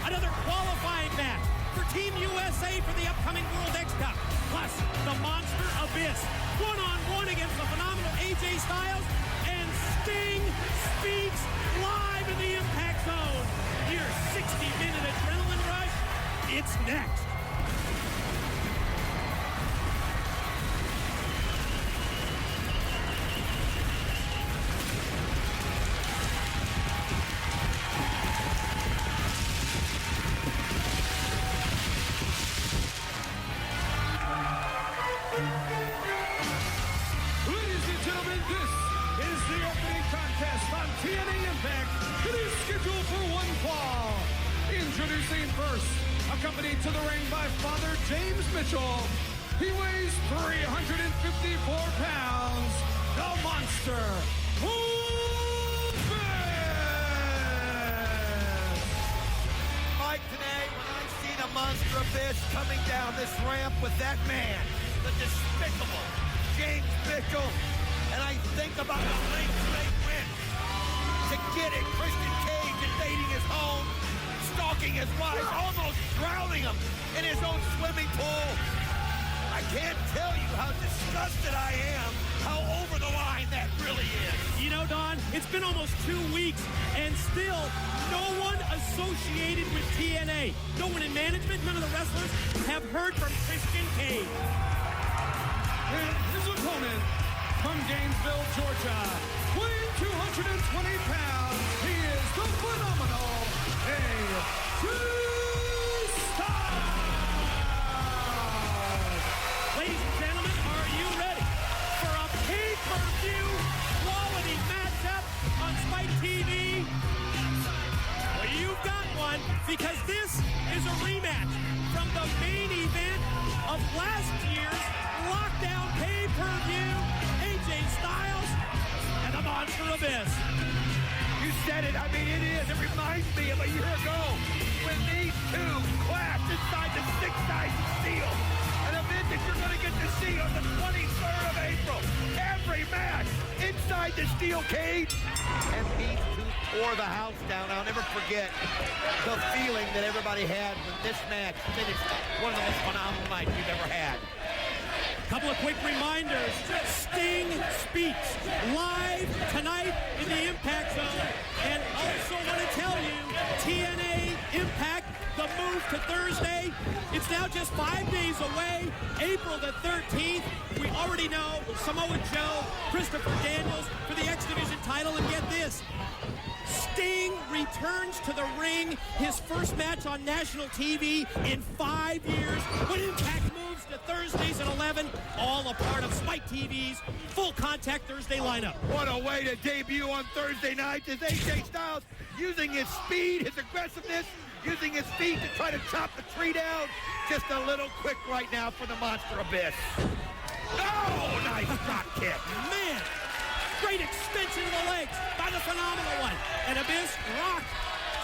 another qualifying match for Team USA for the upcoming World X Cup. Plus, the Monster Abyss, one-on-one against the phenomenal AJ Styles, and Sting speaks live in the Impact Zone. Your 60-minute adrenaline rush, it's next. Introducing first, accompanied to the ring by Father James Mitchell. He weighs 354 pounds. The Monster Abyss. Mike, today, when I see the Monster Abyss coming down this ramp with that man, the despicable James Mitchell, and I think about the lengths they went to get it. Christian Cage invading his home, stalking his wife, almost drowning him in his own swimming pool. I can't tell you how disgusted I am, how over the line that really is. You know, Don, it's been almost 2 weeks, and still no one associated with TNA. No one in management, none of the wrestlers have heard from Christian Cage. And his opponent from Gainesville, Georgia, weighing 220 pounds, he is the phenomenal AJ Styles. Ladies and gentlemen, are you ready for a pay-per-view quality matchup on Spike TV? Well, you've got one, because this is a rematch from the main event of last year's Lockdown pay-per-view. AJ Styles and the Monster Abyss. You said it. I mean, it is. It reminds me of a year ago when these two clashed inside the six-sided steel. An event that you're going to get to see on the 23rd of April. Every match inside the steel cage. And these two tore the house down. I'll never forget the feeling that everybody had when this match finished one of the most phenomenal nights we've ever had. Couple of quick reminders. Sting speaks live tonight in the Impact Zone. And also want to tell you, TNA Impact, the move to Thursday, it's now just 5 days away, April the 13th. We already know Samoa Joe, Christopher Daniels for the X Division title. And get this, Sting returns to the ring, his first match on national TV in 5 years. When Impact moves to Thursdays at 11, all a part of Spike TV's Full Contact Thursday lineup. What a way to debut on Thursday night is AJ Styles using his speed, his aggressiveness, using his feet to try to chop the tree down. Just a little quick right now for the Monster Abyss. Oh, nice drop kick. Man, great extension of the legs by the phenomenal one. And Abyss rocked.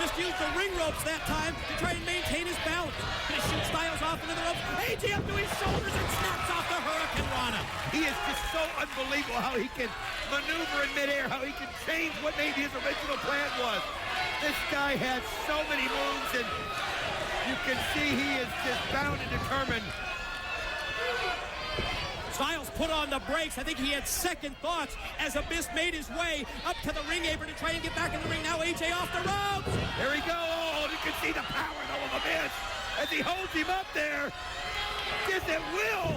Just used the ring ropes that time to try and maintain his balance. Gonna shoot Styles off into the ropes. AJ up to his shoulders and snaps off the Hurricane Rana. He is just so unbelievable how he can maneuver in midair, how he can change what maybe his original plan was. This guy has so many moves, and you can see he is just bound and determined. Styles put on the brakes. I think he had second thoughts as Abyss made his way up to the ring apron to try and get back in the ring. Now AJ off the ropes. There he goes. You can see the power, though, of Abyss as he holds him up there. Just at will.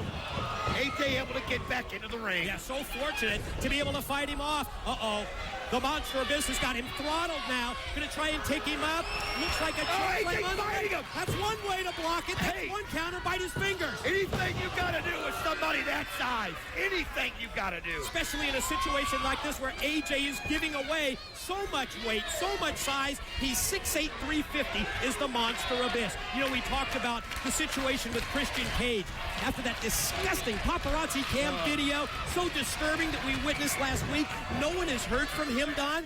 AJ able to get back into the ring. Yeah, so fortunate to be able to fight him off. Uh-oh. The Monster Abyss has got him throttled now. Gonna try and take him up. Looks like a AJ's fighting him. That's one way to block it. That's one counter, bite his fingers. Anything you gotta do with somebody that size. Anything you gotta do. Especially in a situation like this where AJ is giving away so much weight, so much size. He's 6'8", 350 is the Monster Abyss. You know, we talked about the situation with Christian Cage. After that disgusting paparazzi cam video, so disturbing that we witnessed last week, no one has heard from him, Don.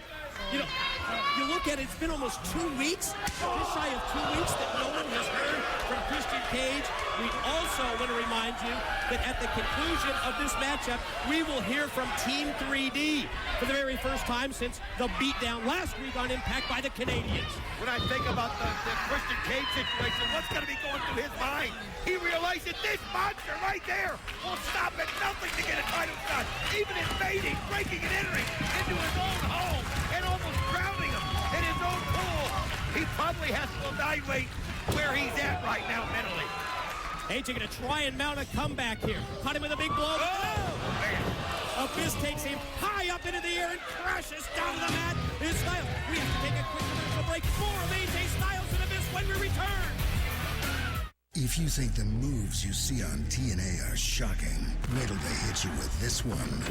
You know, you look at it, it's been almost 2 weeks, just shy of 2 weeks that no one has heard from Christian Cage. We also want to remind you that at the conclusion of this matchup, we will hear from Team 3D for the very first time since the beatdown last week on Impact by the Canadians. When I think about the Christian Cage situation, what's going to be going through his mind? He realized that this monster right there will stop at nothing to get a title shot, even invading, breaking and entering into his own home and almost drowning him in his own pool. He probably has to evaluate where he's at right now mentally. AJ going to try and mount a comeback here. Caught him with a big blow. Oh, man. Abyss takes him high up into the air and crashes down to the mat. His Styles. We have to take a quick commercial break. More of AJ Styles and Abyss when we return. If you think the moves you see on TNA are shocking, wait till they hit you with this one.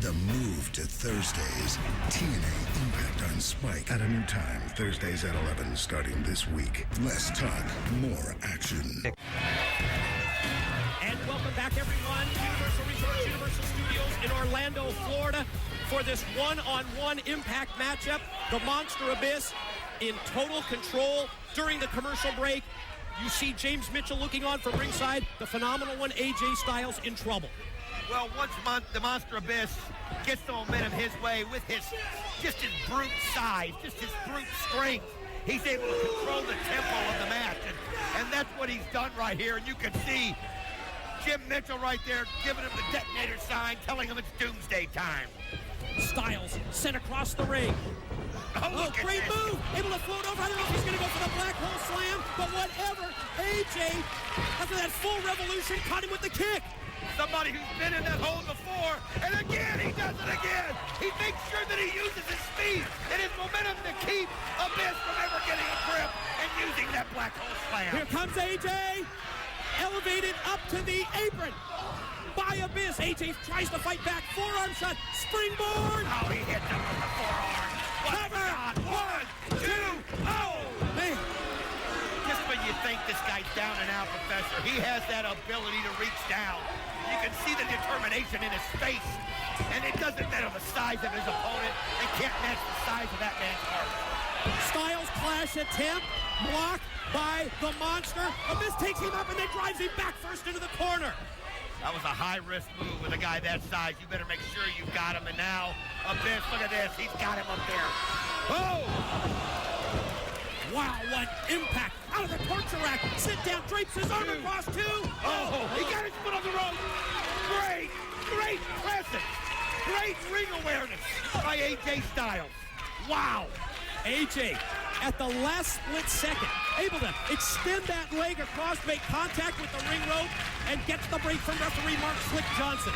The move to Thursdays. TNA Impact on Spike at a new time. Thursdays at 11 starting this week. Less talk, more action. And welcome back, everyone. Universal Resorts, Universal Studios in Orlando, Florida, for this one-on-one Impact matchup. The Monster Abyss in total control during the commercial break. You see James Mitchell looking on from ringside. The phenomenal one, AJ Styles, in trouble. Well, once the Monster Abyss gets the momentum his way with just his brute size, just his brute strength, he's able to control the tempo of the match. And that's what he's done right here. And you can see Jim Mitchell right there giving him the detonator sign, telling him it's doomsday time. Styles sent across the ring. Oh, great move! Able to float over. I don't know if he's going to go for the black hole slam, but whatever. AJ, after that full revolution, caught him with the kick. Somebody who's been in that hole before, and again, he does it again. He makes sure that he uses his speed and his momentum to keep Abyss from ever getting a grip and using that black hole slam. Here comes AJ, elevated up to the apron by Abyss. AJ tries to fight back, forearm shot, springboard. Oh, he hits him with the forearm. Cover. 1, 2, oh! Man. Just when you think this guy's down and out, Professor, he has that ability to reach down. You can see the determination in his face, and it doesn't matter the size of his opponent. They can't match the size of that man's heart. Styles clash attempt, blocked by the Monster. Abyss takes him up and then drives him back first into the corner. That was a high-risk move with a guy that size. You better make sure you've got him. And now, Abyss, look at this. He's got him up there. Oh! Wow, what impact. Out of the torture rack. Sit down, drapes his arm across two. Oh, he got his foot on the rope. Great presence. Great ring awareness by AJ Styles. Wow. AJ, at the last split second, able to extend that leg across, make contact with the ring rope, and gets the break from referee Mark Slick Johnson.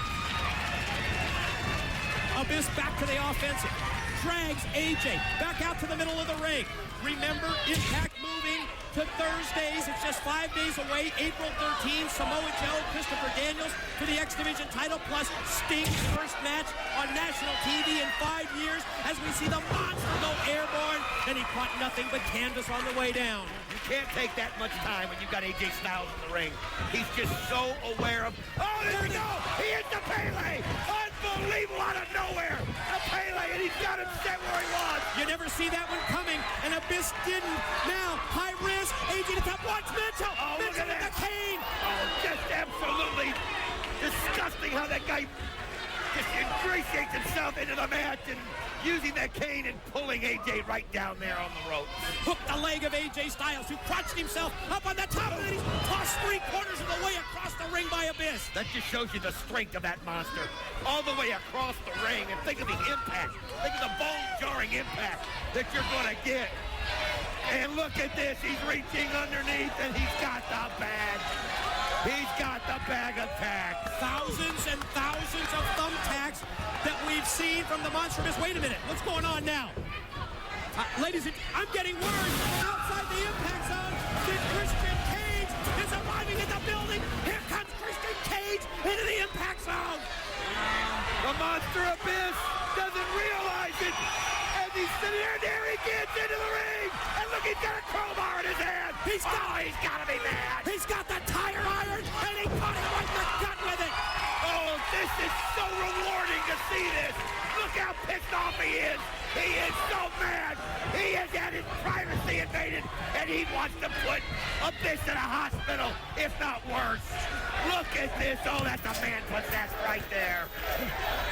Abyss back to the offensive. Drags AJ back out to the middle of the ring. Remember, Impact moving to Thursdays. It's just 5 days away. April 13th, Samoa Joe, Christopher Daniels for the X Division title, plus Sting's first match on national TV in 5 years as we see the Monster go airborne, and he caught nothing but canvas on the way down. You can't take that much time when you've got AJ Styles in the ring. He's just so aware of... Oh, there we go! He hit the Pele! Unbelievable out of nowhere! A Pele, and he's got him set where he was! You never see that one coming, and Abyss didn't. Now, high risk, AJ to top. Watch Mitchell! Oh, Mitchell with the cane! Oh, just absolutely disgusting how that guy just ingratiates himself into the match and using that cane and pulling AJ right down there on the rope. Hooked the leg of AJ Styles, who crouched himself up on the top of it. He's tossed 3/4 of the way across the ring by Abyss. That just shows you the strength of that monster. All the way across the ring. And think of the impact. Think of the bone-jarring impact that you're going to get. And look at this. He's reaching underneath, and he's got the bag. He's got the bag of tacks. Thousands and thousands of thumbtacks that we've seen from the Monster Abyss. Wait a minute. What's going on now? Ladies and I'm getting word outside the impact zone that Christian Cage is arriving in the building. Here comes Christian Cage into the impact zone. The Monster Abyss doesn't realize it. As he's sitting there he gets into the ring. And look, he's got a crowbar in his hand. He's got to be mad. He's got the tire iron, and he caught him right in the gut with it. Oh, this is so rewarding to see this. Look how pissed off he is. He is so mad. He has had his privacy invaded, and he wants to put Abyss in a hospital, if not worse. Look at this. Oh, that's a man possessed right there.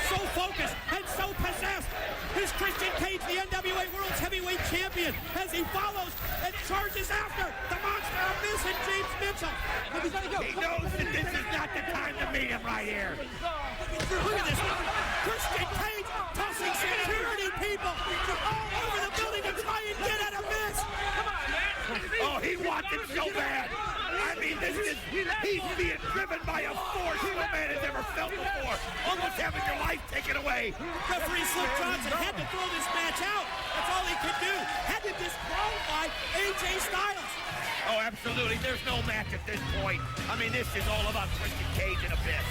So focused and so possessed. Here's Christian Cage, the NWA World's Heavyweight Champion, as he follows and charges after the monster Abyss and James Mitchell. He knows that this is not the time to meet him right here. Look at this. Christian Cage tossing security people all over the building to try and get at Abyss. Come on, man. Oh, he wants it so bad. I mean, he's being driven by a force no man has ever felt before. Almost having your life taken away. Referee Slick Johnson had to throw this match out. That's all he could do. Had to disqualify AJ Styles. Oh, absolutely. There's no match at this point. I mean, this is all about Christian Cage and Abyss.